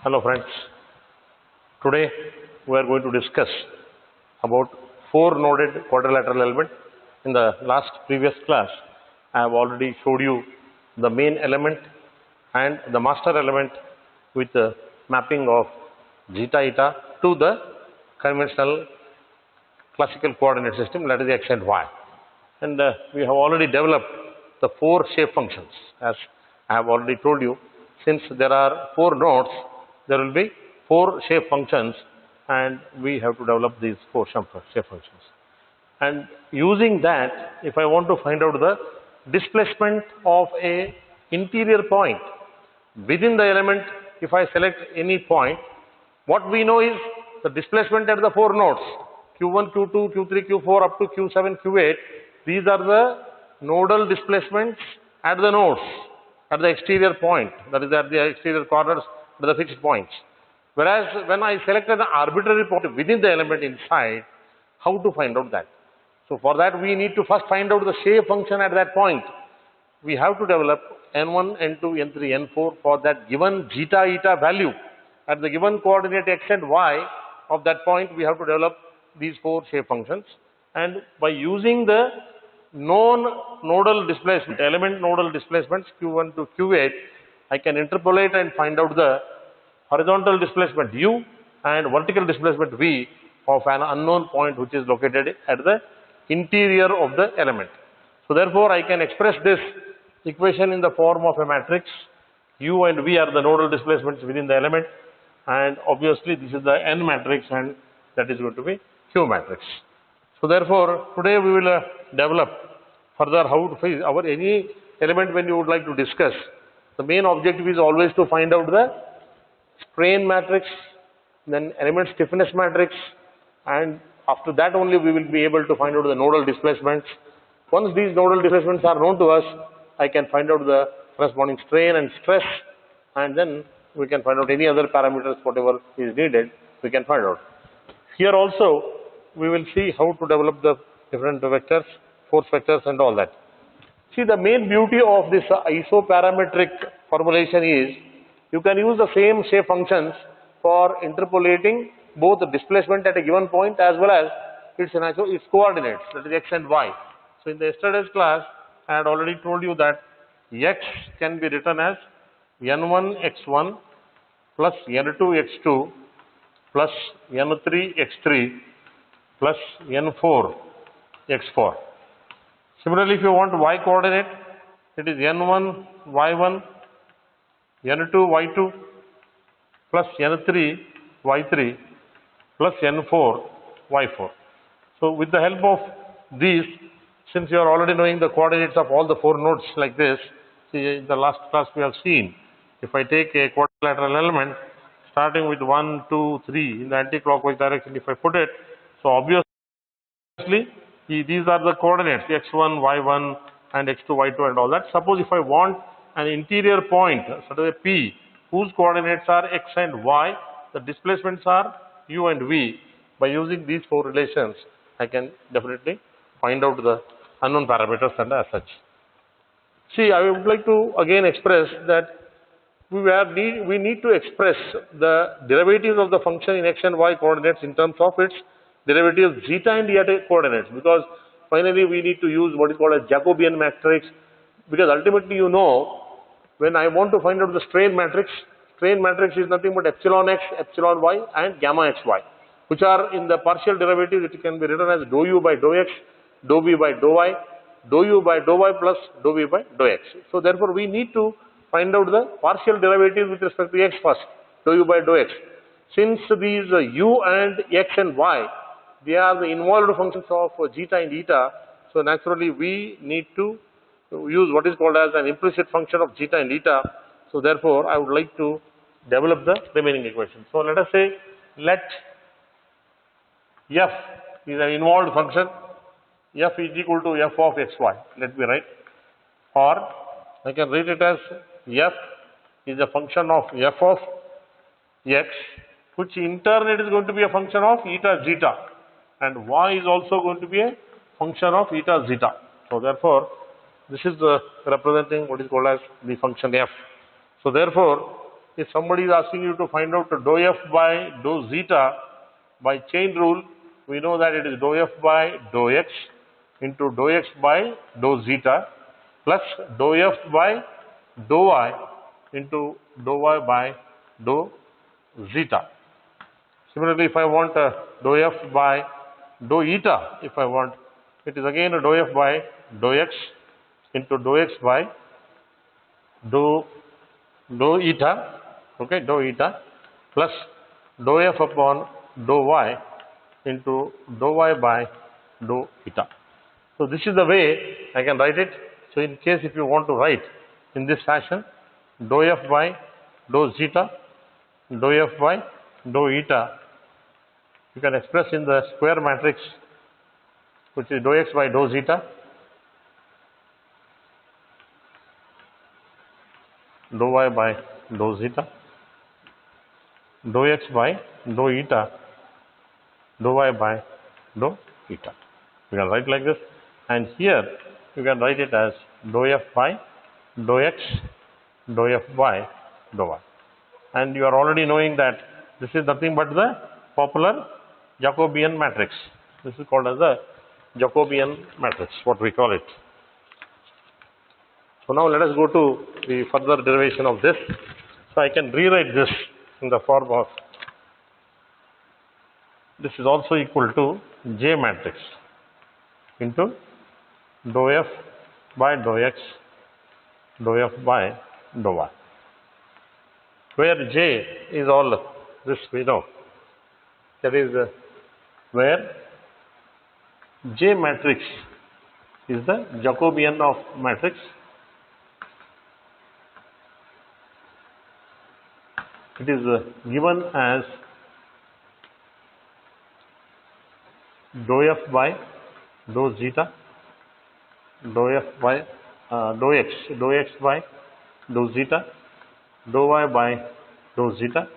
Hello friends, today we are going to discuss about 4-noded quadrilateral element. In the previous class, I have already showed you the main element and the master element with the mapping of zeta eta to the conventional classical coordinate system, that is x and y. And we have already developed the 4 shape functions. As I have already told you, since there are 4 nodes, there will be 4 shape functions, and we have to develop these 4 shape functions. And using that, if I want to find out the displacement of a interior point within the element, if I select any point, what we know is the displacement at the 4 nodes, Q1, Q2, Q3, Q4 up to Q7, Q8. These are the nodal displacements at the nodes, at the exterior point, that is at the exterior corners, at the fixed points. Whereas when I select an arbitrary point within the element inside, how to find out that? So for that we need to first find out the shape function at that point. We have to develop n1, n2, n3, n4 for that given zeta eta value at the given coordinate x and y of that point. We have to develop these 4 shape functions, and by using the known nodal displacement, element nodal displacements Q1 to Q8, I can interpolate and find out the horizontal displacement u and vertical displacement v of an unknown point which is located at the interior of the element. So therefore, I can express this equation in the form of a matrix. U and v are the nodal displacements within the element, and obviously this is the n matrix, and that is going to be Q matrix. So therefore, today we will develop further how to find our any element when you would like to discuss. The main objective is always to find out the strain matrix, then element stiffness matrix, and after that only we will be able to find out the nodal displacements. Once these nodal displacements are known to us, I can find out the corresponding strain and stress, and then we can find out any other parameters, whatever is needed, we can find out. Here also we will see how to develop the different vectors, force vectors and all that. See, the main beauty of this isoparametric formulation is you can use the same shape functions for interpolating both the displacement at a given point as well as its coordinates, that is x and y. So in the yesterday's class, I had already told you that x can be written as n1 x1 plus n2 x2 plus n3 x3 plus n4 x4. Similarly, if you want y coordinate, it is n1 y1 n2 y2 plus n3 y3 plus n4 y4. So with the help of these, since you are already knowing the coordinates of all the 4 nodes like this, see, in the last class we have seen, if I take a quadrilateral element starting with 1, 2, 3 in the anti-clockwise direction, if I put it, so obviously these are the coordinates x1, y1 and x2, y2 and all that. Suppose if I want an interior point, such as P, whose coordinates are x and y, the displacements are u and v. By using these 4 relations, I can definitely find out the unknown parameters and as such. See, I would like to again express that we need to express the derivatives of the function in x and y coordinates in terms of its derivatives zeta and eta coordinates, because finally we need to use what is called a Jacobian matrix, because ultimately you know, when I want to find out the strain matrix is nothing but epsilon x, epsilon y and gamma xy, which are in the partial derivative. It can be written as dou u by dou x, dou v by dou y, dou u by dou y plus dou v by dou x. So therefore we need to find out the partial derivative with respect to x first, dou u by dou x. Since these u and x and y, they are the involved functions of zeta and eta, so naturally we need to use what is called as an implicit function of zeta and eta. So therefore I would like to develop the remaining equation. So let us say, let f is an involved function, f is equal to f of xy, let me write, or I can write it as f is a function of f of x, which in turn it is going to be a function of eta zeta, and y is also going to be a function of eta zeta. So therefore this is representing what is called as the function f. So therefore if somebody is asking you to find out dou f by dou zeta by chain rule, we know that it is dou f by dou x into dou x by dou zeta plus dou f by dou y into dou y by dou zeta. Similarly, if I want dou f by dou eta, if I want, it is again dou f by dou x into dou x by dou eta, okay, dou eta plus dou f upon dou y into dou y by dou eta. So this is the way I can write it. So in case if you want to write in this fashion, dou f by dou zeta, dou f by dou eta, you can express in the square matrix, which is dou x by dou zeta, dou y by dou zeta, dou x by dou eta, dou y by dou eta. You can write like this, and here you can write it as dou f by dou x, dou f by dou y. And you are already knowing that this is nothing but the popular Jacobian matrix. This is called as the Jacobian matrix, what we call it. So now let us go to the further derivation of this. So I can rewrite this in the form of, this is also equal to J matrix into dou f by dou x, dou f by dou y, where J is all this we know. That is where J matrix is the Jacobian of matrix. It is given as dou f by dou zeta, dou f by dou x by dou zeta, dou y by dou zeta,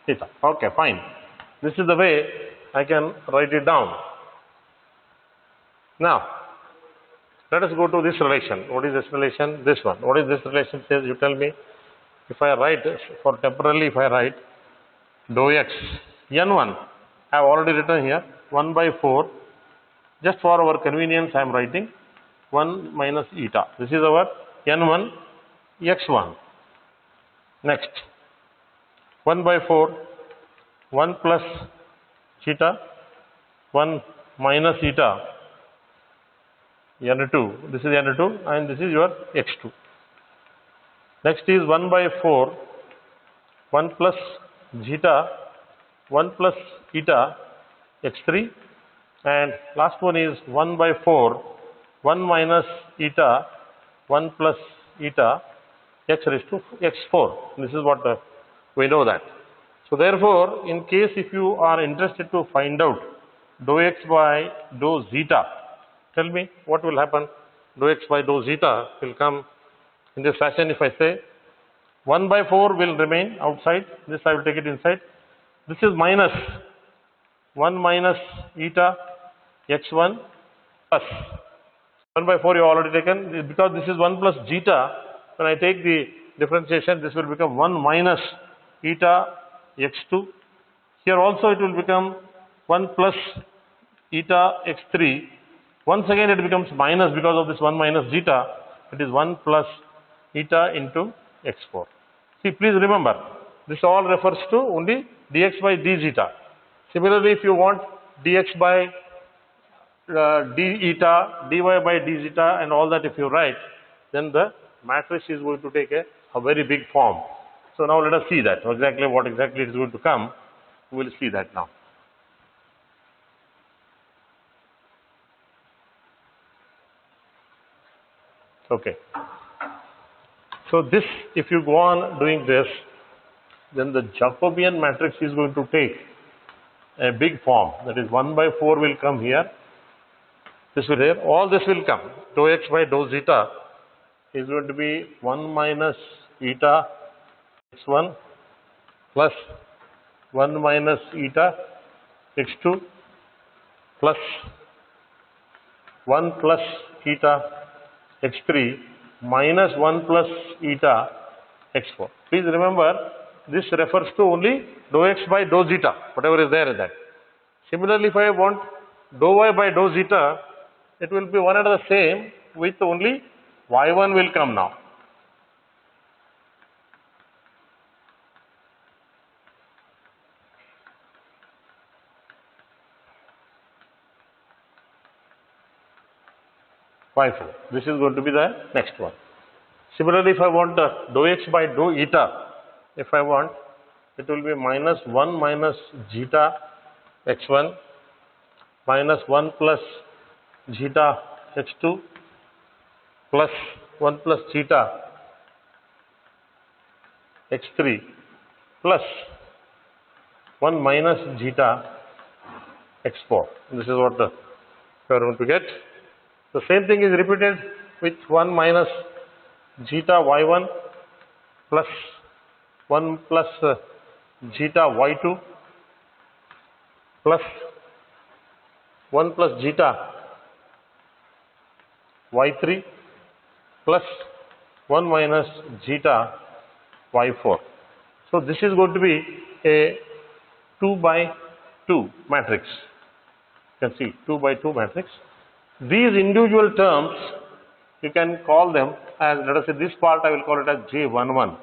theta. Okay, fine. This is the way I can write it down. Now, let us go to this relation. What is this relation? This one. What is this relation says? You tell me. If I write, for temporarily if I write dou x, n1, I have already written here, 1 by 4. Just for our convenience, I am writing 1 minus eta. This is our n1, x1. Next, 1 by 4, 1 plus theta, 1 minus eta, n2. This is n2 and this is your x2. Next is 1 by 4, 1 plus zeta, 1 plus eta, x3, and last one is 1 by 4, 1 minus eta, 1 plus eta, x raised to x4. This is what we know that. So therefore, in case if you are interested to find out dou x by dou zeta, tell me what will happen. Dou x by dou zeta will come in this fashion. If I say 1 by 4 will remain outside, this I will take it inside. This is minus 1 minus eta x1 plus 1 by 4 you have already taken. Because this is 1 plus zeta, when I take the differentiation, this will become 1 minus eta x2. Here also it will become 1 plus eta x3. Once again it becomes minus because of this 1 minus zeta. It is 1 plus eta into x4. See, please remember, this all refers to only dx by d zeta. Similarly, if you want dx by d eta, dy by d zeta and all that if you write, then the matrix is going to take a very big form. So now let us see that, exactly what exactly it is going to come. We will see that now. Okay. So this, if you go on doing this, then the Jacobian matrix is going to take a big form. That is 1 by 4 will come here. This will here. All this will come. Dou x by dou zeta is going to be 1 minus eta x1 plus 1 minus eta x2 plus 1 plus eta x3 minus 1 plus eta x4. Please remember, this refers to only dou x by dou zeta, whatever is there in that. Similarly, if I want dou y by dou zeta, it will be one and the same, with only y1 will come now. y4. This is going to be the next one. Similarly, if I want dou x by dou eta, if I want, it will be minus 1 minus zeta x1 minus 1 plus zeta x2 plus 1 plus zeta x3 plus 1 minus zeta x4. This is what we are going to get. The same thing is repeated with 1 minus zeta y1 plus 1 plus zeta y2 plus 1 plus zeta y3 plus 1 minus zeta y4. So this is going to be a 2 by 2 matrix. You can see 2 by 2 matrix. These individual terms, you can call them as, let us say this part I will call it as J11,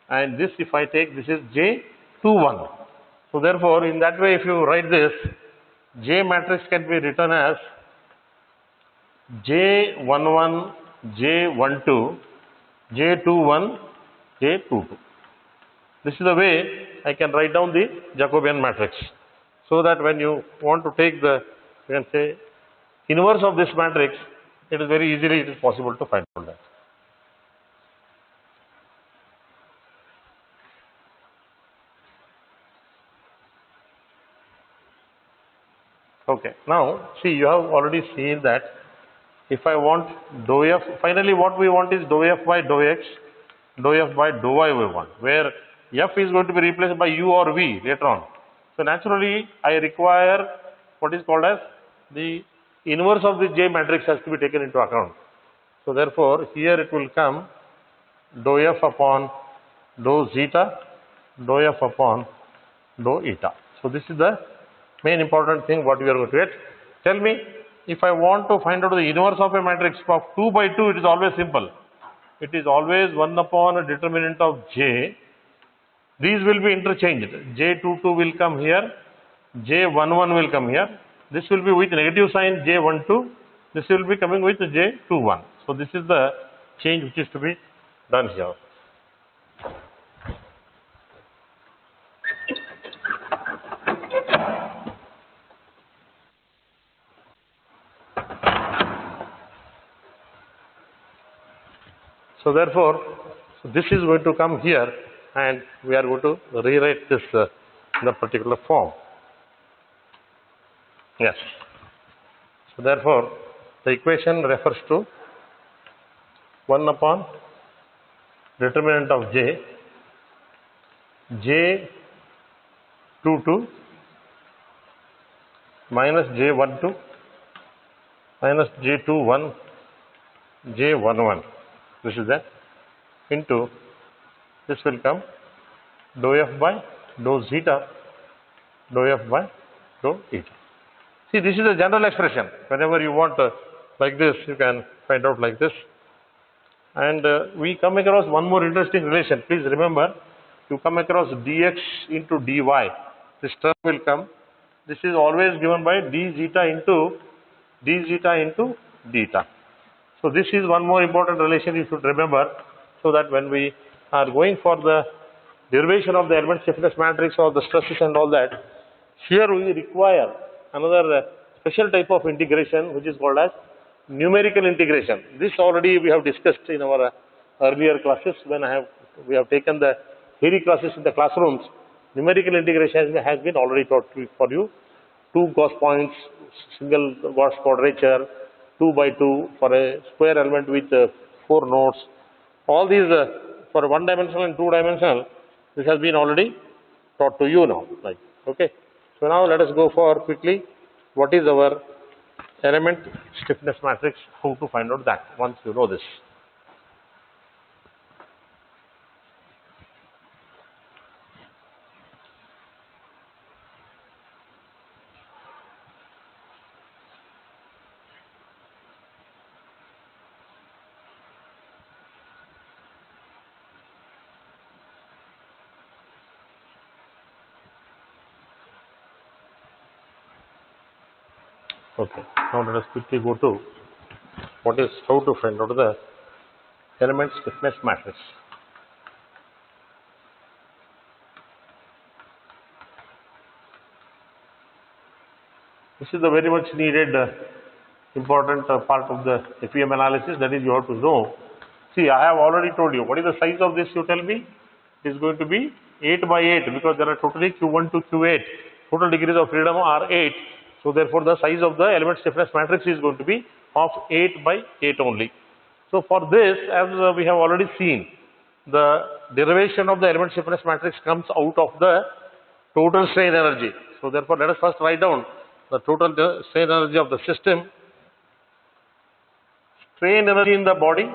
and this, if I take, this is J21. So therefore, in that way, if you write this, J matrix can be written as J11, J12, J21, J22. This is the way I can write down the Jacobian matrix, so that when you want to take the, you can say, inverse of this matrix, it is very easily it is possible to find out that. Okay, now see, you have already seen that if I want dou f, finally what we want is dou f by dou x, dou f by dou y we want, where f is going to be replaced by u or v later on. So naturally, I require what is called as the inverse of the J matrix has to be taken into account. So therefore, here it will come dou f upon dou zeta, dou f upon dou eta. So this is the main important thing what we are going to get. Tell me, if I want to find out the inverse of a matrix of 2 by 2, it is always simple. It is always 1 upon a determinant of J. These will be interchanged. J22 will come here, J11 will come here. This will be with negative sign J12. This will be coming with J21. So this is the change which is to be done here. So therefore, this is going to come here, and we are going to rewrite this in the particular form. Yes. So therefore, the equation refers to 1 upon determinant of J, J22 minus J12 minus J21, J11. This is that, into this will come dou f by dou zeta, dou f by dou eta. See, this is a general expression. Whenever you want like this, you can find out like this. And we come across one more interesting relation. Please remember, you come across dx into dy. This term will come. This is always given by d zeta into deta. So this is one more important relation you should remember, so that when we are going for the derivation of the element stiffness matrix or the stresses and all that, here we require another special type of integration which is called as numerical integration. This already we have discussed in our earlier classes when we have taken the theory classes in the classrooms. Numerical integration has been already taught for you. 2 Gauss points, single Gauss quadrature, 2 by 2 for a square element with 4 nodes. All these for 1 dimensional and 2 dimensional, this has been already taught to you now. Like, okay. So now let us go for quickly what is our element stiffness matrix, how to find out that once you know this. Okay. Now let us quickly go to how to find out the element stiffness matrix. This is the very much needed important part of the FEM analysis, that is you have to know. See, I have already told you what is the size of this, you tell me. It is going to be 8 by 8 because there are totally Q1 to Q8. Total degrees of freedom are 8. So therefore the size of the element stiffness matrix is going to be of 8 by 8 only. So for this, as we have already seen, the derivation of the element stiffness matrix comes out of the total strain energy. So therefore let us first write down the total strain energy of the system. Strain energy in the body,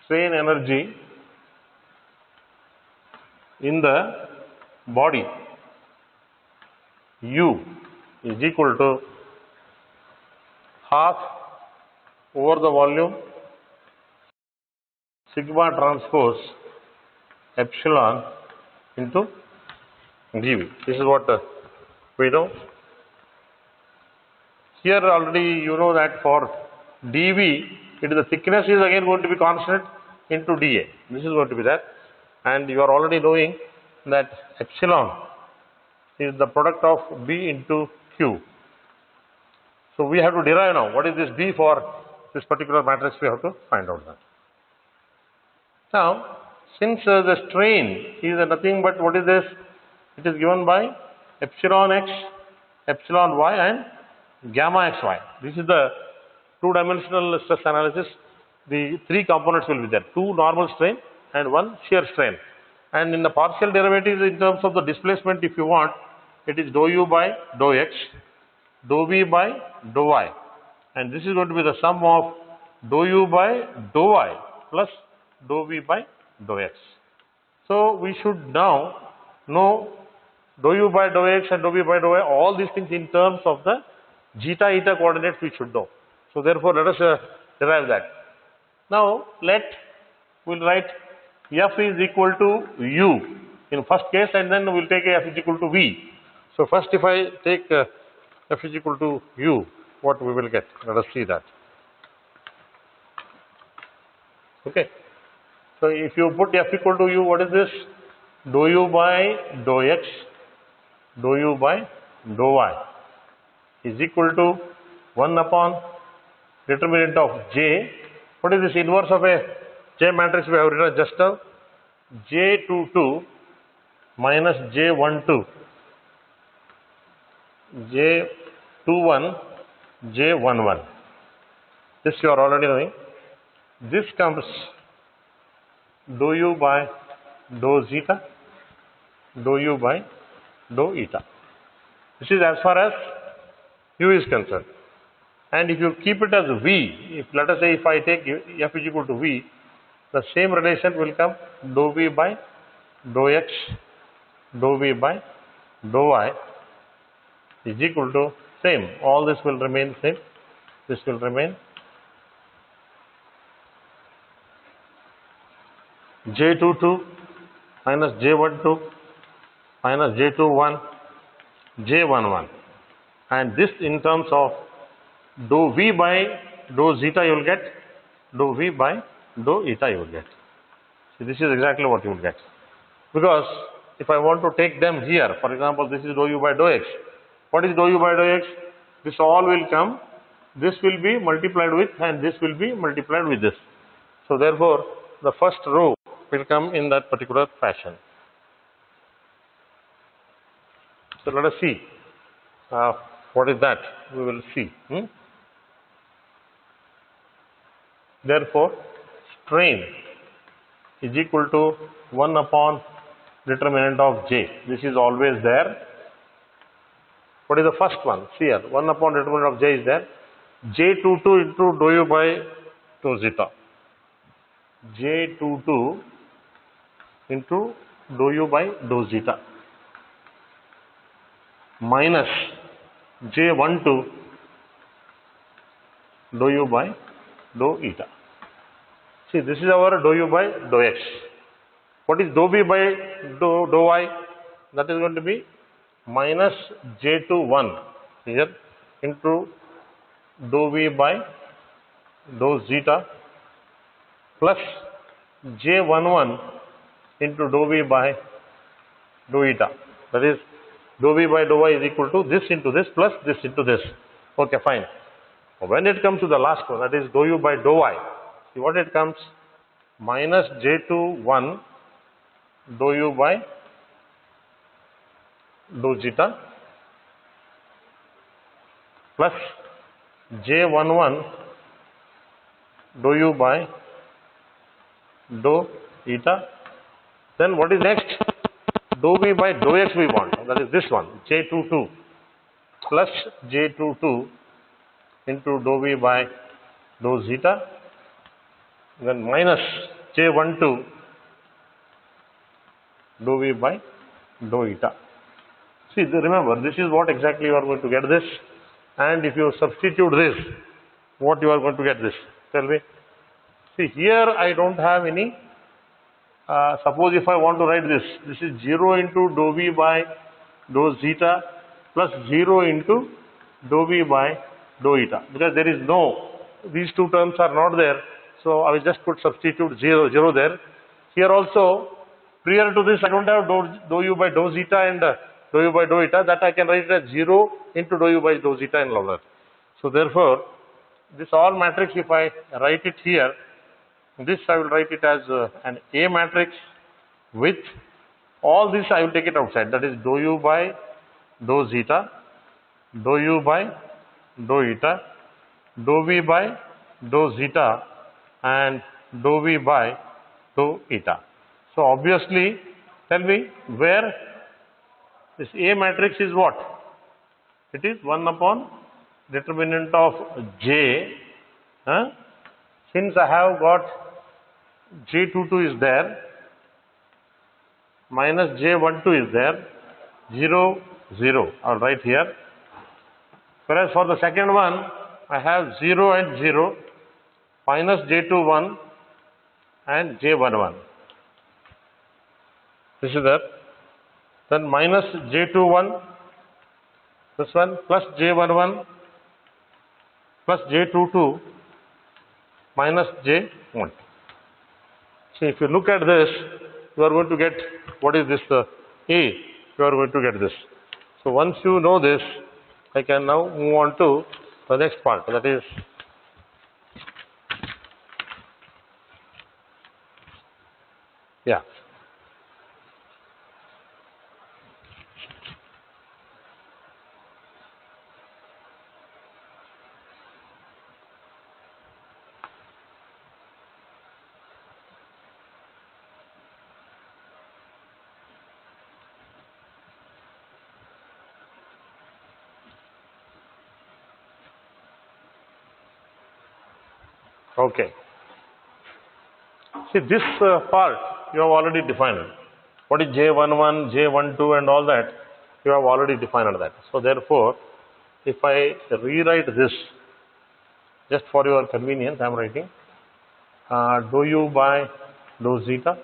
strain energy in the body U is equal to half over the volume sigma transpose epsilon into dV. This is what we know. Here already you know that for dV, the thickness is again going to be constant into dA. This is going to be that. And you are already knowing that epsilon is the product of B into Q. So we have to derive now what is this B for this particular matrix. We have to find out that. Now, since the strain is nothing but what is this? It is given by epsilon x, epsilon y and gamma xy. This is the two-dimensional stress analysis. The three components will be there. Two normal strain and one shear strain. And in the partial derivatives in terms of the displacement, if you want, it is dou u by dou x, dou v by dou y. And this is going to be the sum of dou u by dou y plus dou v by dou x. So we should now know dou u by dou x and dou v by dou y, all these things in terms of the zeta eta coordinates we should know. So therefore let us derive that. Now we'll write F is equal to U in first case, and then we'll take F is equal to V. So first if I take F is equal to U, what we will get? Let us see that. Okay. So if you put F equal to U, what is this? Dou U by dou x, dou U by dou y is equal to 1 upon determinant of J. What is this inverse of a J matrix? We have written just now J22 minus J12, J21, J11. This you are already knowing. This comes dou U by dou zeta, dou U by dou eta. This is as far as U is concerned. And if you keep it as V, let us say if I take F is equal to V, the same relation will come dou V by dou x, dou V by dou y is equal to same. All this will remain same. This will remain J22 minus J12 minus J21, J11. And this in terms of dou V by dou zeta you will get, dou V by dou eta you will get. See, this is exactly what you will get. Because if I want to take them here, for example, this is dou U by dou x. What is dou U by dou x? This all will come, this will be multiplied with, and this will be multiplied with this. So therefore, the first row will come in that particular fashion. So let us see what is that. We will see. Therefore, strain is equal to 1 upon determinant of J. This is always there. What is the first one? See here, 1 upon determinant of J is there. J22 into dou U by dou zeta. J22 into dou U by dou zeta minus J12 dou U by dou eta. See, this is our dou U by dou x. What is dou V by dou y? That is going to be minus J21 here into dou V by dou zeta plus J11 into dou V by dou eta. That is, dou V by dou y is equal to this into this plus this into this. Okay, fine. When it comes to the last one, that is dou u by dou y, see what it comes? Minus J21 dou u by dou zeta plus J11 dou u by dou eta. Then what is next? Dou v by dou x we want. That is this one, J22 plus J22 into dou v by dou zeta. Then minus J12 dou v by dou eta. See, remember, this is what exactly you are going to get this. And if you substitute this, what you are going to get this? Tell me. See, here I don't have any. Suppose if I want to write this, this is 0 into dou v by dou zeta plus 0 into dou v by dou eta. Because there is no, these two terms are not there. So I will just put substitute 0 there. Here also, prior to this, I don't have dou u by dou zeta and dou u by dou eta. That I can write it as 0 into dou u by dou zeta and all that. So therefore, this all matrix, if I write it here, this I will write it as an A matrix with all this I will take it outside. That is dou u by dou zeta, dou u by dou eta, dou v by dou zeta and dou v by dou eta. So obviously, tell me where this A matrix is what? It is 1 upon determinant of J. Since I have got J22 is there, minus J12 is there, 0, 0. I will write here. Whereas for the second one, I have 0 and 0, minus J21 and J11. This is there. Then minus J21, this one, plus J11, plus J22, minus J1. See, if you look at this, you are going to get, what is this, A, you are going to get this. So once you know this, I can now move on to the next part, that is, yeah. Okay. See, this part you have already defined. What is J11, J12 and all that, you have already defined that. So therefore, if I rewrite this, just for your convenience, I am writing dou u by dou zeta,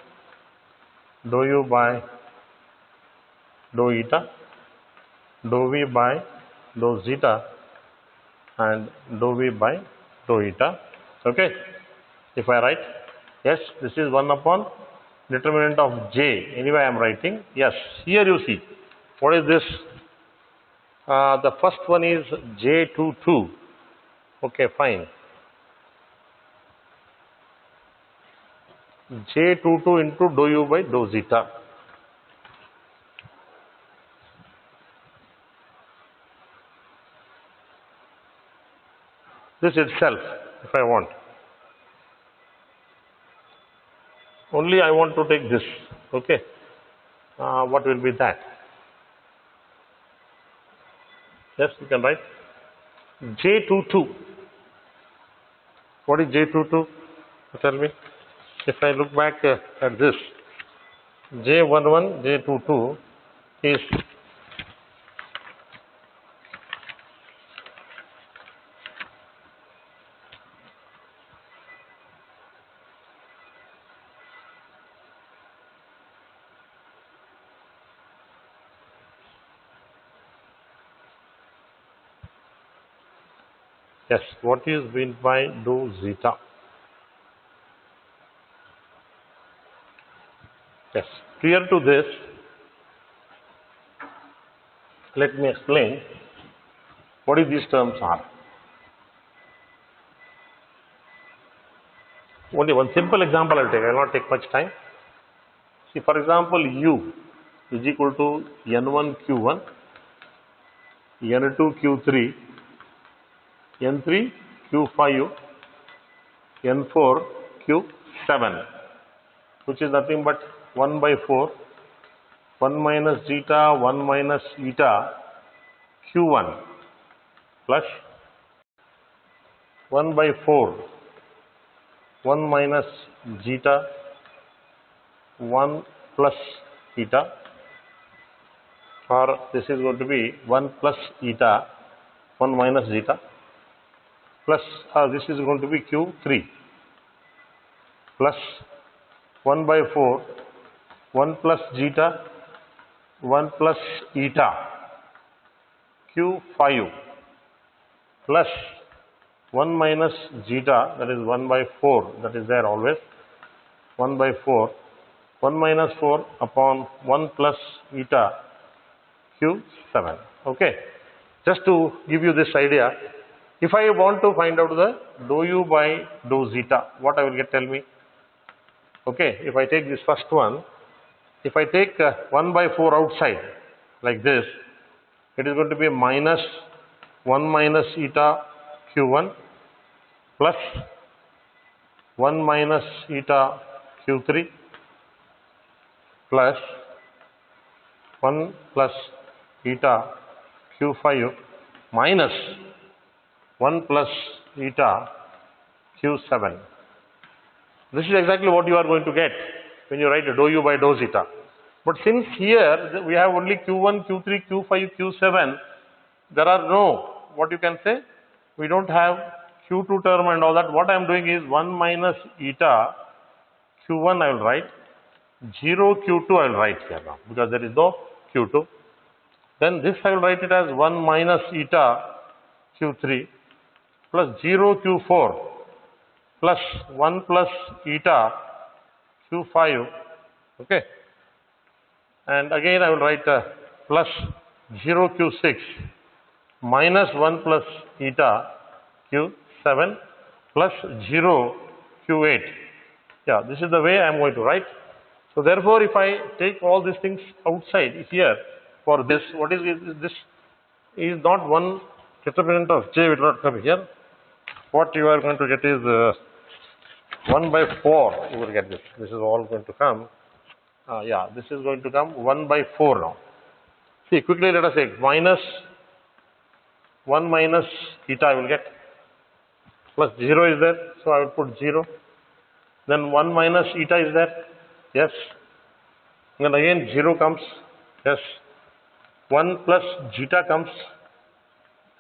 dou u by dou eta, dou v by dou zeta and dou v by dou eta. Okay. If I write, yes, this is 1 upon determinant of J. Anyway, I am writing. Yes, here you see. What is this? The first one is J22. Okay, fine. J22 into dou u by dou zeta. This itself, if I want. Only I want to take this. Okay. What will be that? Yes, you can write. J22. What is J22? Tell me. If I look back at this, J11, J22 is Yes, what is meant by dou zeta? Yes, prior to this, let me explain what is these terms are. Only one simple example I will take, I will not take much time. See, for example, U is equal to N1 Q1, N2 Q3, N3 Q5, N4 Q7, which is nothing but 1 by 4, 1 minus zeta, 1 minus eta, Q1 plus 1 by 4, 1 minus zeta, 1 plus eta, or this is going to be 1 plus eta, 1 minus zeta, plus this is going to be Q3 plus 1 by 4, 1 plus zeta, 1 plus eta, Q5 plus 1 minus zeta, that is 1 by 4, that is there always, 1 by 4, 1 minus 4 upon 1 plus eta, Q7. Okay. Just to give you this idea, if I want to find out the dou u by dou zeta, what I will get, tell me? Okay, if I take this first one, if I take 1 by 4 outside like this, it is going to be minus 1 minus eta Q1 plus 1 minus eta Q3 plus 1 plus eta Q5 minus 1 plus eta Q7. This is exactly what you are going to get when you write dou u by dou zeta. But since here we have only Q1, Q3, Q5, Q7, there are no, what you can say, we don't have Q2 term and all that. What I am doing is 1 minus eta Q1 I will write, 0 Q2 I will write here now because there is no Q2. Then this I will write it as 1 minus eta Q3 plus 0 Q4 plus 1 plus eta Q5, okay, and again I will write plus 0 Q6 minus 1 plus eta Q7 plus 0 Q8. Yeah, this is the way I am going to write. So therefore, if I take all these things outside here for this, what is this is not one determinant of J will not come here. What you are going to get is 1 by 4, you will get this. This is all going to come. Yeah, this is going to come 1 by 4 now. See, quickly let us say minus 1 minus eta I will get, plus 0 is there, so I will put 0. Then 1 minus eta is there, yes. Then again 0 comes, yes. 1 plus zeta comes,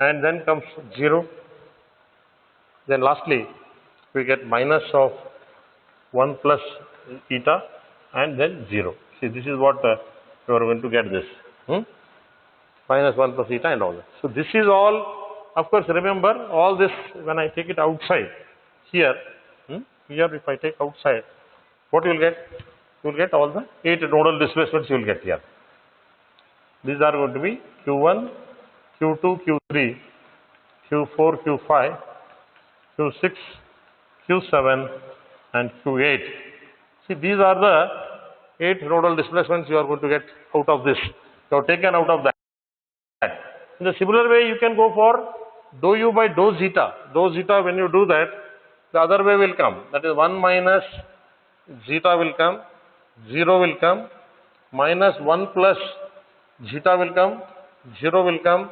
and then comes 0. Then lastly, we get minus of 1 plus eta and then 0. See, this is what you are going to get this. Minus 1 plus eta and all that. So this is all, of course, remember all this when I take it outside here, here if I take outside, what you will get? You will get all the 8 nodal displacements you will get here. These are going to be Q1, Q2, Q3, Q4, Q5, Q6, Q7 and Q8. See, these are the 8 nodal displacements you are going to get out of this. You have taken out of that. In the similar way, you can go for dou u by dou zeta. Dou zeta, when you do that, the other way will come. That is 1 minus zeta will come, 0 will come, minus 1 plus zeta will come, 0 will come,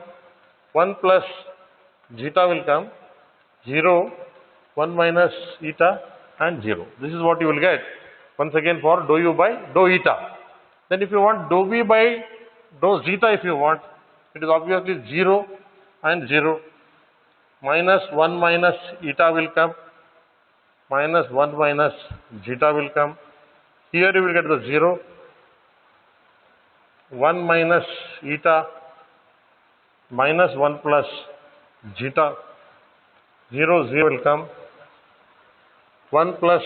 1 plus zeta will come, 0, 1 minus eta and 0. This is what you will get once again for dou u by dou eta. Then if you want dou v by dou zeta, if you want, it is obviously 0 and 0, minus 1 minus eta will come, minus 1 minus zeta will come. Here you will get the 0, 1 minus eta, minus 1 plus zeta, 0, 0 will come, 1 plus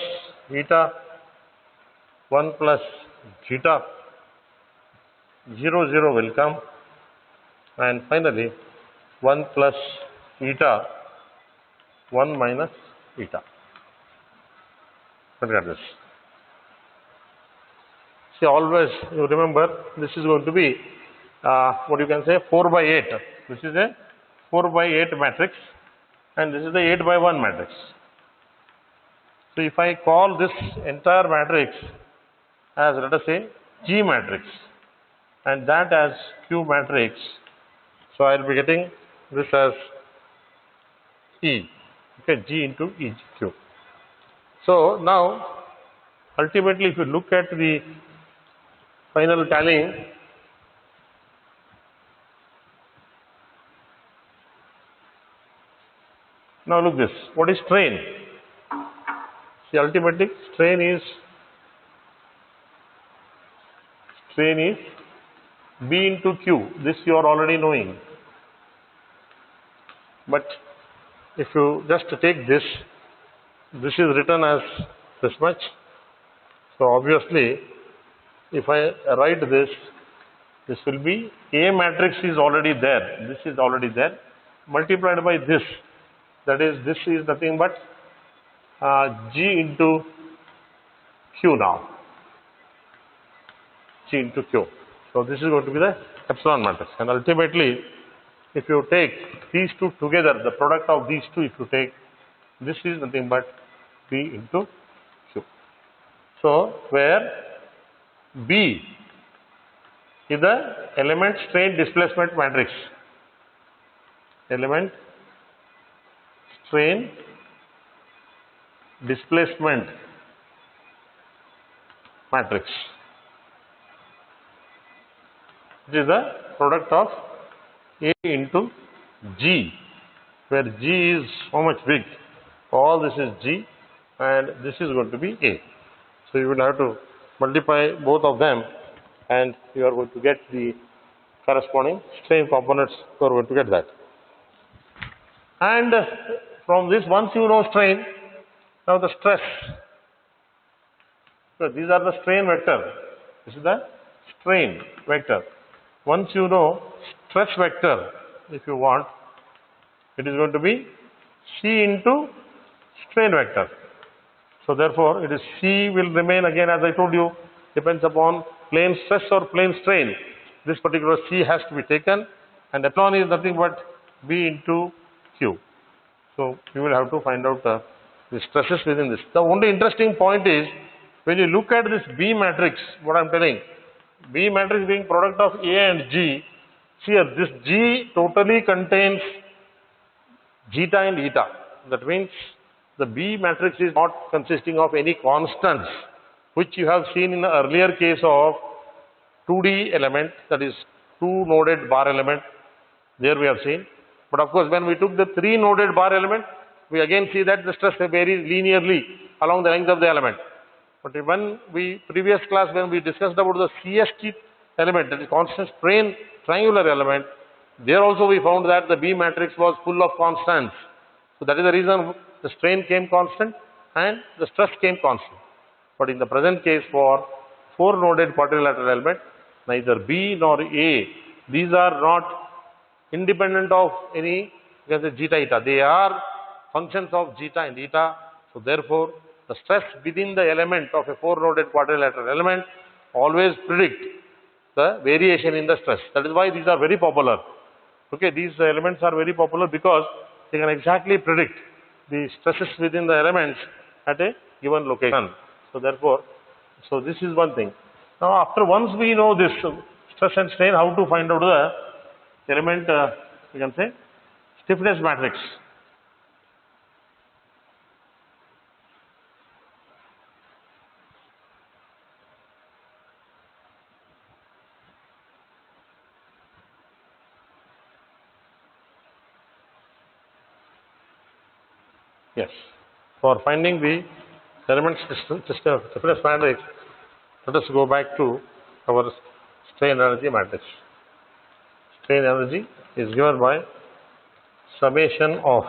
eta, 1 plus zeta, 0, 0 will come, and finally 1 plus eta, 1 minus eta. Look at this. See, always you remember this is going to be what you can say 4 by 8. This is a 4 by 8 matrix, and this is the 8 by 1 matrix. So if I call this entire matrix as, let us say, G matrix and that as Q matrix, so I will be getting this as E, okay, G into EQ. So now ultimately if you look at the final tallying, now look this, what is strain? See, ultimately strain is B into Q. This you are already knowing. But if you just take this, this is written as this much. So obviously, if I write this, this will be A matrix is already there. This is already there. Multiplied by this, that is, this is nothing but G into Q now. G into Q. So this is going to be the epsilon matrix. And ultimately, if you take these two together, the product of these two, if you take, this is nothing but B into Q. So where B is the element strain displacement matrix. Element strain displacement matrix. It is the product of A into G, where G is so much big. All this is G and this is going to be A. So you will have to multiply both of them and you are going to get the corresponding strain components. You are going to get that. And from this, once you know strain, now the stress. So these are the strain vector. This is the strain vector. Once you know stress vector, if you want, it is going to be C into strain vector. So therefore, it is C will remain again, as I told you, depends upon plane stress or plane strain. This particular C has to be taken, and epsilon is nothing but B into Q. So you will have to find out the stresses within this. The only interesting point is, when you look at this B matrix, what I am telling, B matrix being product of A and G, here this G totally contains zeta and eta. That means the B matrix is not consisting of any constants, which you have seen in the earlier case of 2D element, that is 2-noded bar element. There we have seen. But of course, when we took the 3-noded bar element, we again see that the stress varies linearly along the length of the element. But when we, previous class, when we discussed about the CST element, that is constant strain triangular element, there also we found that the B matrix was full of constants. So that is the reason the strain came constant and the stress came constant. But in the present case, for 4-noded quadrilateral element, neither B nor A, these are not independent of any, you can say, zeta eta. They are functions of zeta and eta. So therefore, the stress within the element of a 4-noded quadrilateral element always predict the variation in the stress. That is why these are very popular. Okay, these elements are very popular because they can exactly predict the stresses within the elements at a given location. So therefore, so this is one thing. Now after once we know this stress and strain, how to find out the element, you can say, stiffness matrix. Yes. For finding the element stiffness matrix, let us go back to our strain energy matrix. Strain energy is given by summation of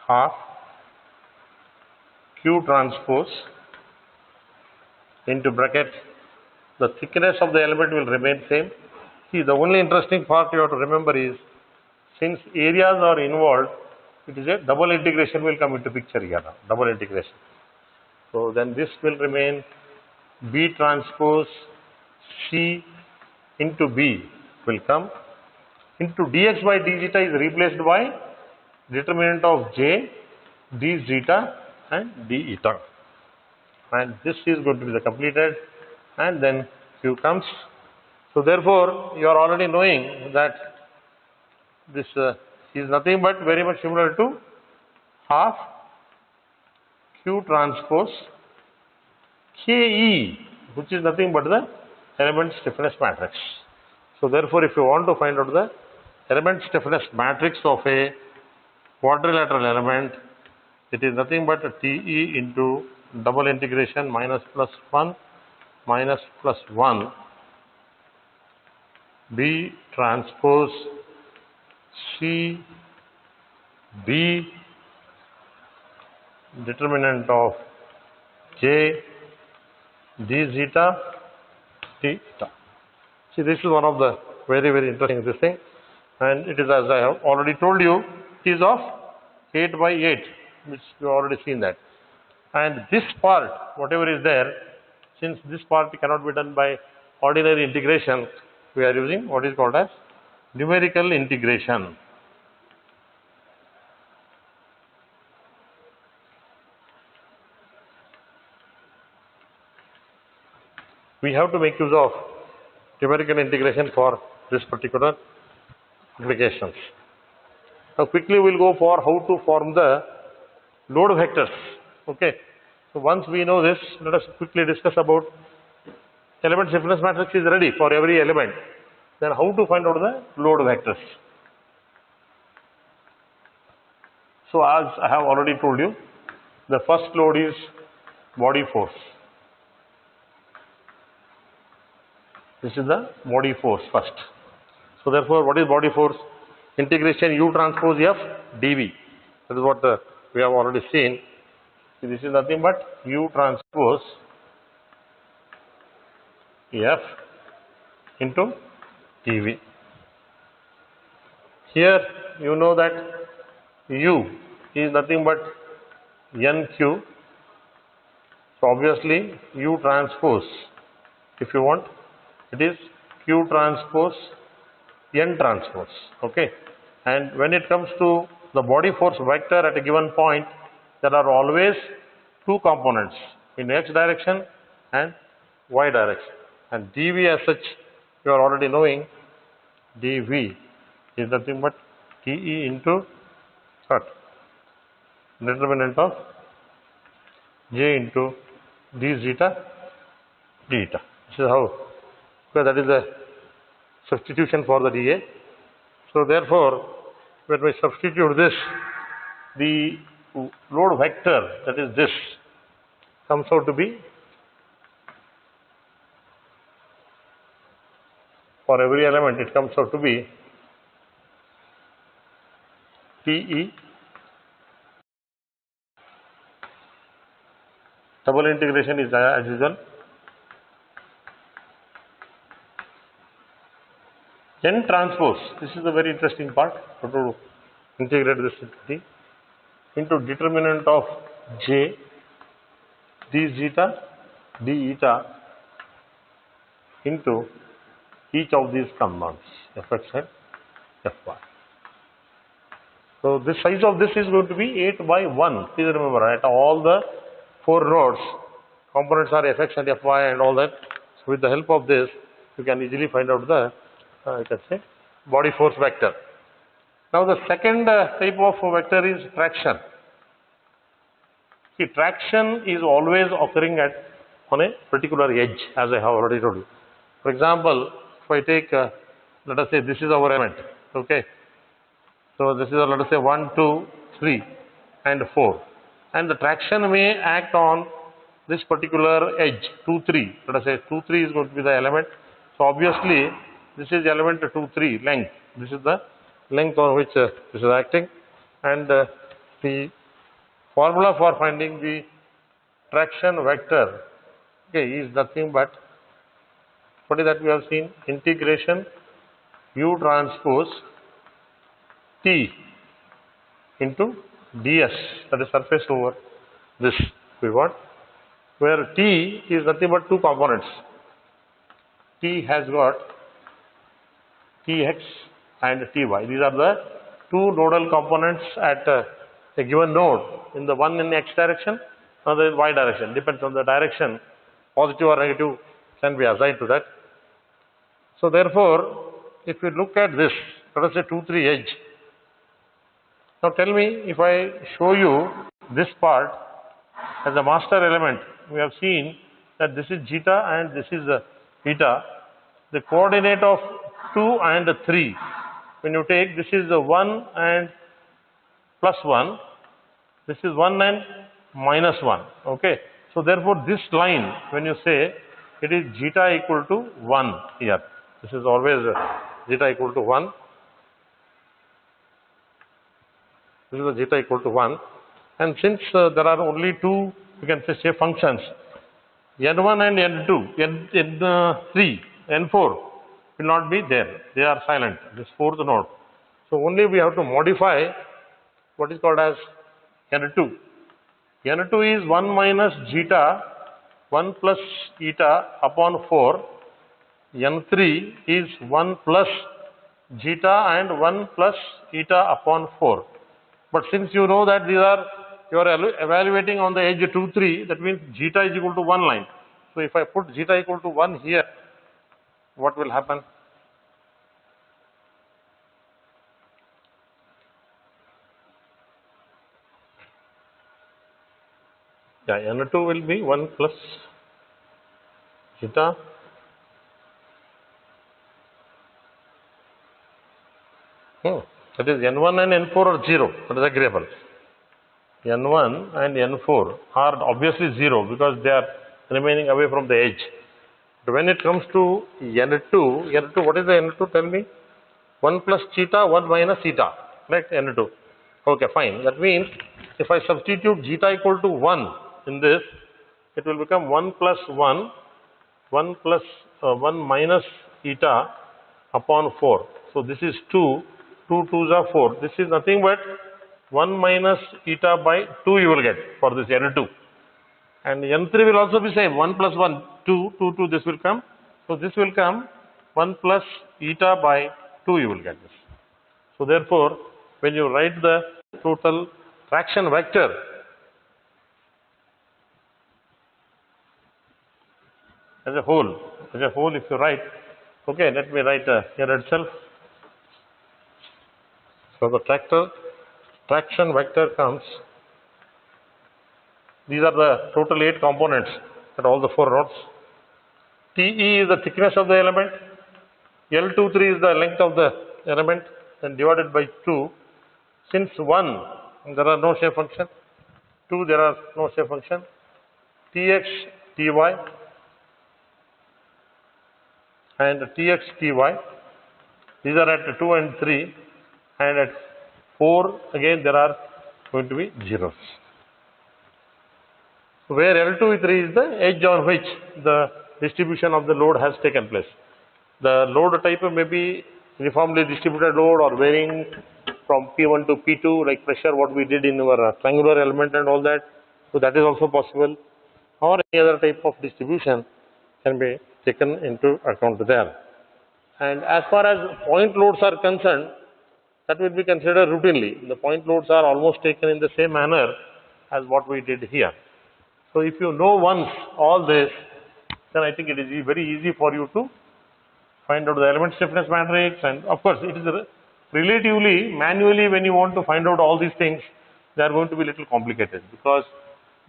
half Q transpose into bracket, the thickness of the element will remain same. See, the only interesting part you have to remember is, since areas are involved, it is a double integration will come into picture here now, double integration. So then this will remain B transpose C into B will come into dx by d zeta is replaced by determinant of J, d zeta and d eta, and this is going to be the completed, and then Q comes. So therefore, you are already knowing that this is nothing but very much similar to half Q transpose KE, which is nothing but the element stiffness matrix. So therefore, if you want to find out the element stiffness matrix of a quadrilateral element, it is nothing but TE into double integration minus plus 1 minus plus 1 B transpose C B determinant of J d zeta d eta. See, this is one of the very interesting this thing, and it is, as I have already told you, it is of 8 by 8, which you have already seen that. And this part, whatever is there, since this part cannot be done by ordinary integration, we are using what is called as numerical integration. We have to make use of numerical integration for this particular applications. Now quickly we will go for how to form the load vectors. Okay. So once we know this, let us quickly discuss about element stiffness matrix is ready for every element. Then how to find out the load vectors. So as I have already told you, the first load is body force. This is the body force first. So therefore, what is body force? Integration U transpose F dV. That is what we have already seen. So this is nothing but U transpose F into dV. Here you know that U is nothing but NQ. So obviously U transpose, if you want, it is Q transpose N transpose. Okay. And when it comes to the body force vector at a given point, there are always two components in X direction and Y direction. And dV as such, you are already knowing, dV is nothing but TE into what? Determinant of J into d zeta d eta. This is how, because that is the substitution for the dA. So therefore, when we substitute this, the load vector, that is this, comes out to be, for every element it comes out to be TE double integration is as usual N transpose. This is the very interesting part, how to integrate this into determinant of J d zeta d eta into each of these compounds Fx and Fy. So this size of this is going to be 8 by 1. Please remember, at all the 4 nodes, components are Fx and Fy and all that. So with the help of this, you can easily find out the you can say body force vector. Now the second type of vector is traction. See, traction is always occurring at on a particular edge, as I have already told you. For example, if I take let us say this is our element. Okay. So this is let us say 1, 2, 3 and 4, and the traction may act on this particular edge 2, 3. Let us say 2, 3 is going to be the element. So obviously this is element 2, 3 length. This is the length on which this is acting, and the formula for finding the traction vector, okay, is nothing but what is that we have seen? Integration u transpose t into ds, that is surface over this we want, where t is nothing but two components. T has got Tx and Ty. These are the two nodal components at a given node, in the one in x direction, another in y direction. Depends on the direction, positive or negative can be assigned to that. So therefore, if we look at this, let us say 2, 3 edge. Now tell me, if I show you this part as a master element, we have seen that this is zeta and this is eta. The coordinate of 2 and 3, when you take, this is 1 and plus 1, this is 1 and minus 1, okay. So therefore this line, when you say it is zeta equal to 1 here, this is always zeta equal to 1, this is a zeta equal to 1, and since there are only two, you can say functions, n1 and n2, n3, n4 will not be there, they are silent, this fourth node. So only we have to modify what is called as n2. n2 is 1 minus zeta 1 plus eta upon 4, n3 is 1 plus zeta and 1 plus eta upon 4. But since you know that these are, you are evaluating on the edge 2, 3, that means zeta is equal to 1 line. So if I put zeta equal to 1 here, what will happen? Yeah, n2 will be 1 plus zeta that is n1 and n4 are 0, that is agreeable. n1 and n4 are obviously 0 because they are remaining away from the edge. But when it comes to n2, what is the n2? Tell me. 1 plus zeta, 1 minus zeta, right? n2. Okay, fine. That means if I substitute zeta equal to 1 in this, it will become 1 plus 1, 1 plus 1 minus eta upon 4. So this is 2, 2 2s are 4. This is nothing but 1 minus eta by 2 you will get for this n2. And n3 will also be same, 1 plus 1, 2, 2, 2, this will come. So this will come 1 plus eta by 2 you will get this. So therefore, when you write the total traction vector, as a whole if you write, okay, let me write here itself. So the traction vector comes, these are the total 8 components at all the 4 nodes. TE is the thickness of the element, L23 is the length of the element, and divided by 2. Since 1 there are no shape function, 2 there are no shape function, Tx, Ty and Tx, Ty, these are at 2 and 3, and at 4 again there are going to be zeros. Where L23 is the edge on which the distribution of the load has taken place. The load type may be uniformly distributed load or varying from P1 to P2, like pressure, what we did in our triangular element and all that. So that is also possible, or any other type of distribution can be taken into account there. And as far as point loads are concerned, that will be considered routinely. The point loads are almost taken in the same manner as what we did here. So if you know once all this, then I think it is very easy for you to find out the element stiffness matrix. And of course, it is relatively manually, when you want to find out all these things, they are going to be little complicated, because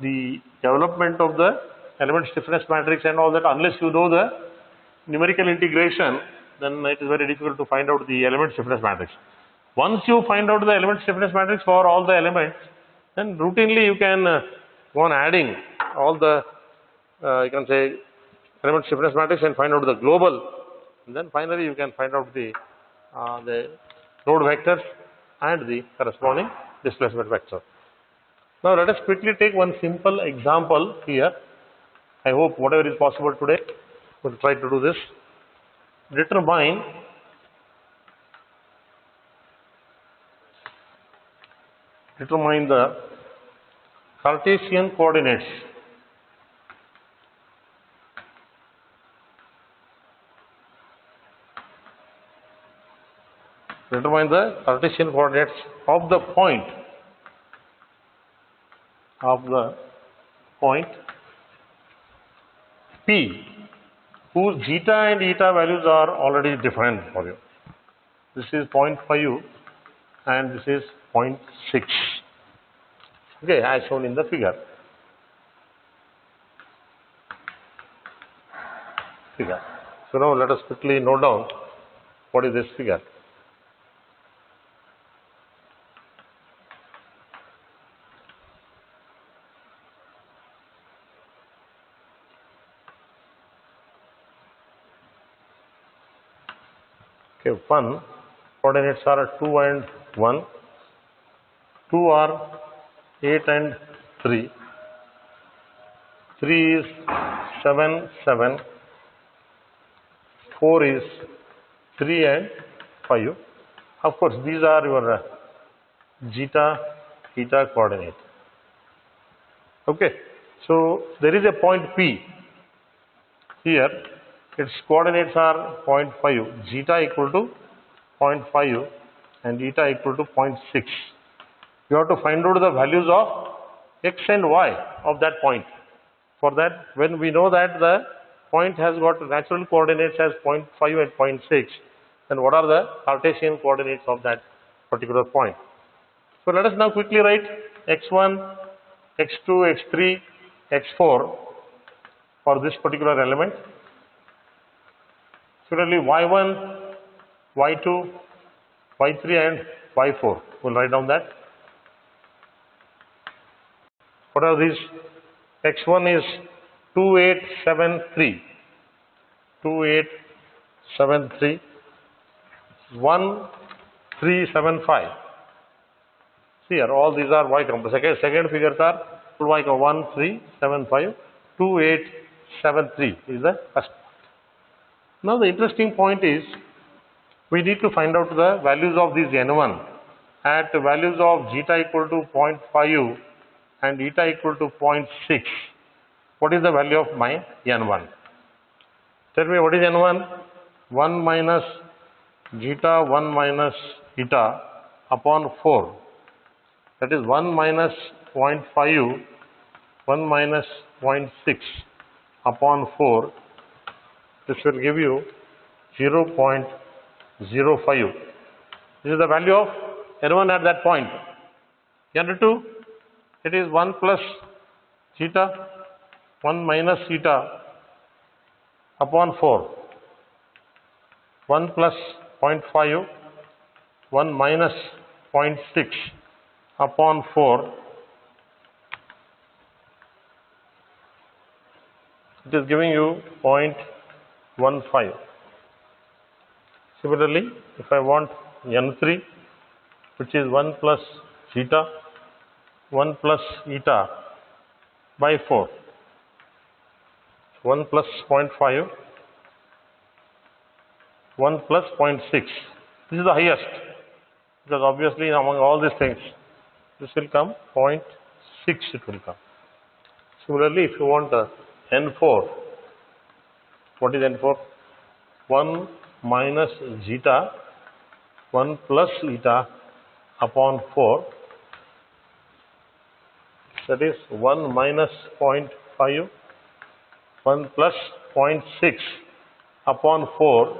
the development of the element stiffness matrix and all that, unless you know the numerical integration, then it is very difficult to find out the element stiffness matrix. Once you find out the element stiffness matrix for all the elements, then routinely you can go on adding all the you can say element stiffness matrix and find out the global, and then finally you can find out the load vectors and the corresponding displacement vector. Now let us quickly take one simple example here. I hope whatever is possible today, we'll try to do this. Determine the Cartesian coordinates of the point P, whose zeta and eta values are already defined for you. This is 0.5 and this is 0.6. Okay, as shown in the figure. So now let us quickly note down what is this figure. Okay, 1 coordinates are 2 and 1, 2 are 8 and 3, 3 is 7, 7, 4 is 3 and 5. Of course, these are your zeta, eta coordinate. Okay, so there is a point P here. Its coordinates are 0.5, zeta equal to 0.5 and eta equal to 0.6. You have to find out the values of x and y of that point. For that, when we know that the point has got natural coordinates as 0.5 and 0.6, then what are the Cartesian coordinates of that particular point? So let us now quickly write x1, x2, x3, x4 for this particular element. Similarly, y1, y2, y3 and y4. We'll write down that. What are these? x1 is 2873, 2873, 1375. See here, all these are y components. Second figures are y 1375, 2873 is the first. Now the interesting point is we need to find out the values of these n1 at values of zeta equal to 0.5 and eta equal to 0.6. What is the value of my n1? Tell me what is n1? 1 minus zeta 1 minus eta upon 4. That is 1 minus 0.5, 1 minus 0.6 upon 4. This will give you 0.05. This is the value of n1 at that point. n2, it is 1 plus zeta, 1 minus zeta upon 4. 1 plus 0.5, 1 minus 0.6 upon 4. It is giving you 0.15. Similarly, if I want n3, which is 1 plus zeta, 1 plus eta by 4, 1 plus 0.5, 1 plus 0.6. This is the highest, because obviously among all these things, this will come 0.6 it will come. Similarly, if you want n4, what is n4? 1 minus zeta, 1 plus eta upon 4. That is 1 minus 0.5, 1 plus 0.6 upon 4.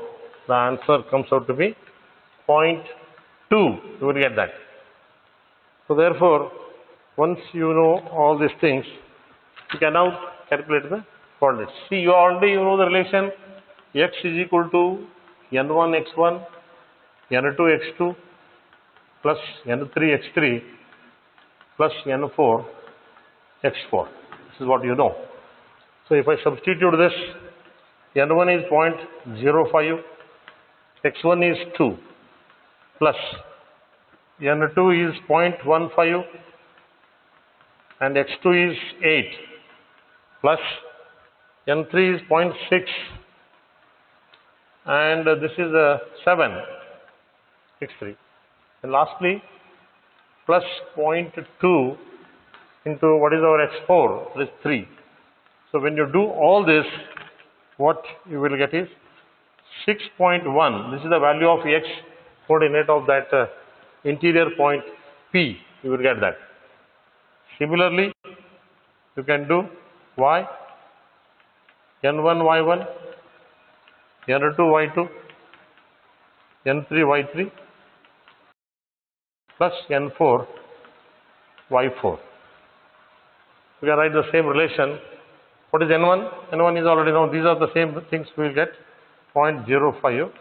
The answer comes out to be 0.2. You will get that. So therefore, once you know all these things, you can now calculate the coordinates. See, you already know the relation x is equal to n1 x1, n2 x2 plus n3 x3 plus n4 x4. This is what you know. So if I substitute this, n1 is 0.05, x1 is 2 plus n2 is 0.15, and x2 is 8 plus n3 is 0.6 and this is 7 x3, and lastly plus 0.2 into what is our x4, that is 3. So when you do all this, what you will get is 6.1. This is the value of x coordinate of that interior point P. You will get that. Similarly, you can do y, n1 y1, n2 y2, n3 y3 plus n4 y4. We can write the same relation. What is n1? n1 is already known. These are the same things we will get, 0.05.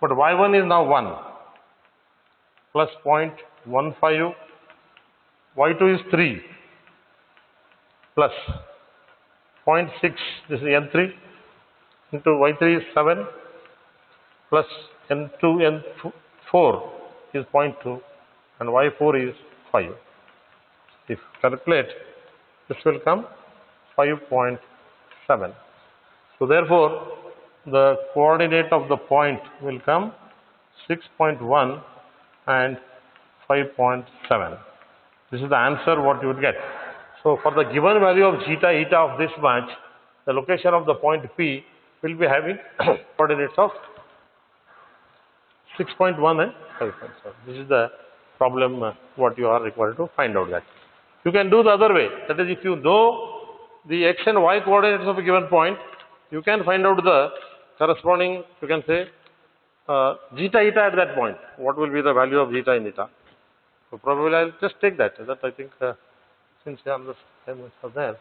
But y1 is now 1 plus 0.15. y2 is 3 plus 0.6. This is n3 into y3 is 7 plus n2 n4 is 0.2 and y4 is 5. If calculate, this will come 5.7. So therefore, the coordinate of the point will come 6.1 and 5.7. This is the answer what you would get. So for the given value of zeta eta of this much, the location of the point P will be having coordinates of 6.1 and 5.7. This is the problem what you are required to find out that. You can do the other way. That is, if you know the x and y coordinates of a given point, you can find out the corresponding, you can say, zeta eta at that point. What will be the value of zeta and eta? So probably I'll just take that. That I think since I am the same are there.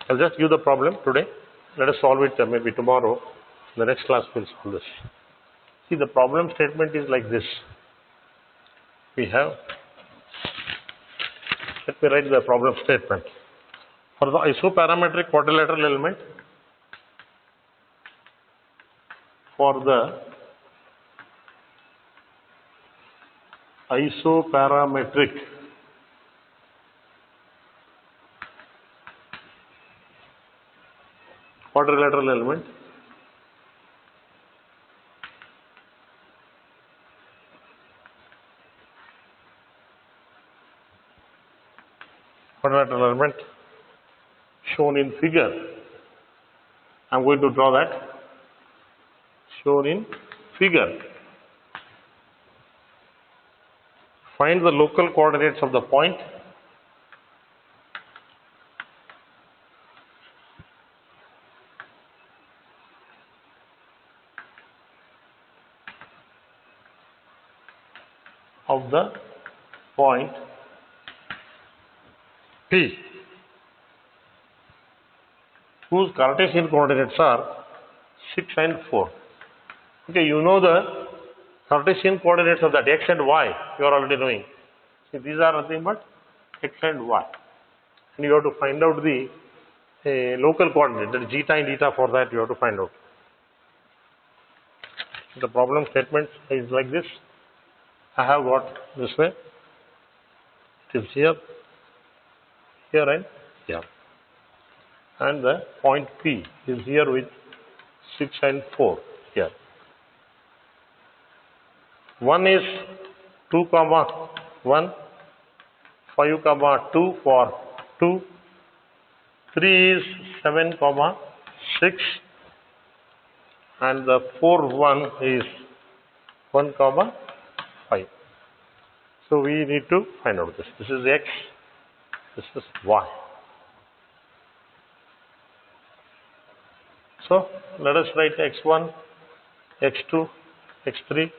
I'll just give the problem today. Let us solve it maybe tomorrow. In the next class we'll solve this. See, the problem statement is like this. We have, let me write the problem statement. For the isoparametric quadrilateral element, for the isoparametric quadrilateral element, shown in figure. I am going to draw that. Shown in figure. Find the local coordinates of the point of the point P, whose Cartesian coordinates are 6 and 4. Okay, you know the Cartesian coordinates of that x and y, you are already knowing. See, these are nothing but x and y. And you have to find out the local coordinate, that is zeta and eta. For that you have to find out. The problem statement is like this. I have got this way. It is here, here and here. And the point P is here with 6 and 4 here. 1 is 2, 1, 5, 2 for 2, 3 is 7, 6, and the 4, 1 is 1, 5. So we need to find out this. This is x, this is y. So let us write x1, x2, x3,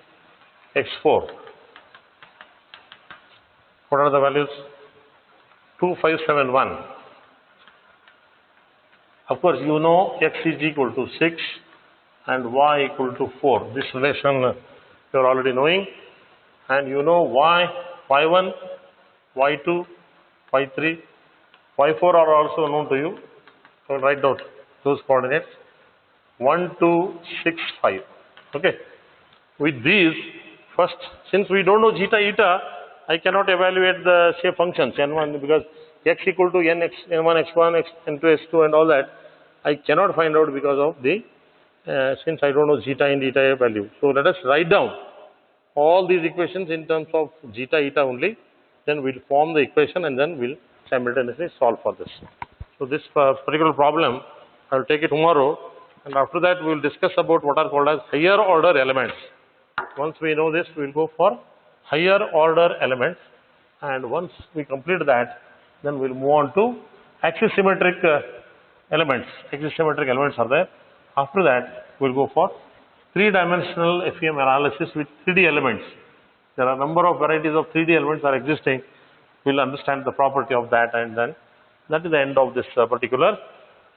x4. What are the values? 2, 5, 7, 1. Of course, you know x is equal to 6 and y equal to 4. This relation you are already knowing. And you know y, y1, y2, y3, y4 are also known to you. So write down those coordinates. 1, 2, 6, 5. Okay. With these, first, since we don't know zeta, eta, I cannot evaluate the shape functions n1 because x equal to n1, x1, n2, x2 and all that. I cannot find out because of the, since I don't know zeta and eta value. So let us write down all these equations in terms of zeta, eta only. Then we'll form the equation and then we'll simultaneously solve for this. So this particular problem, I will take it tomorrow. And after that, we will discuss about what are called as higher order elements. Once we know this, we will go for higher order elements. And once we complete that, then we will move on to axisymmetric elements. Axisymmetric elements are there. After that, we will go for three-dimensional FEM analysis with 3D elements. There are a number of varieties of 3D elements are existing. We will understand the property of that, and then that is the end of this particular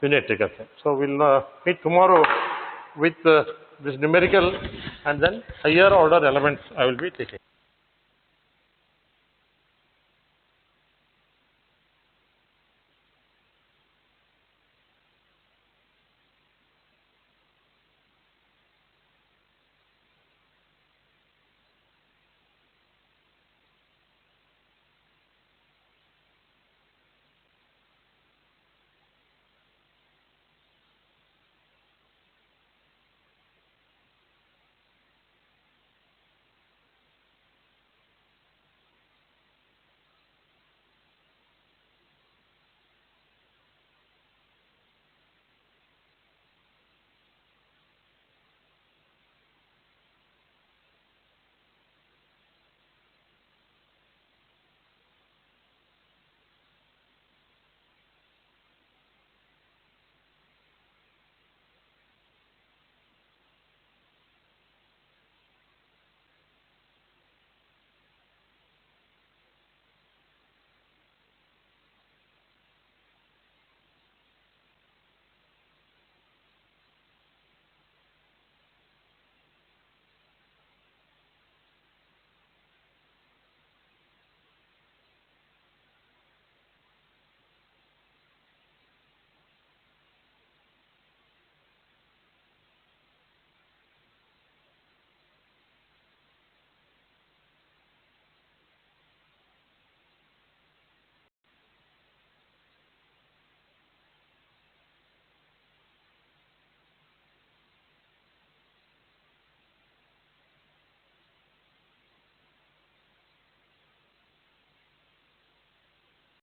unit. So we will meet tomorrow with this numerical and then higher order elements I will be taking.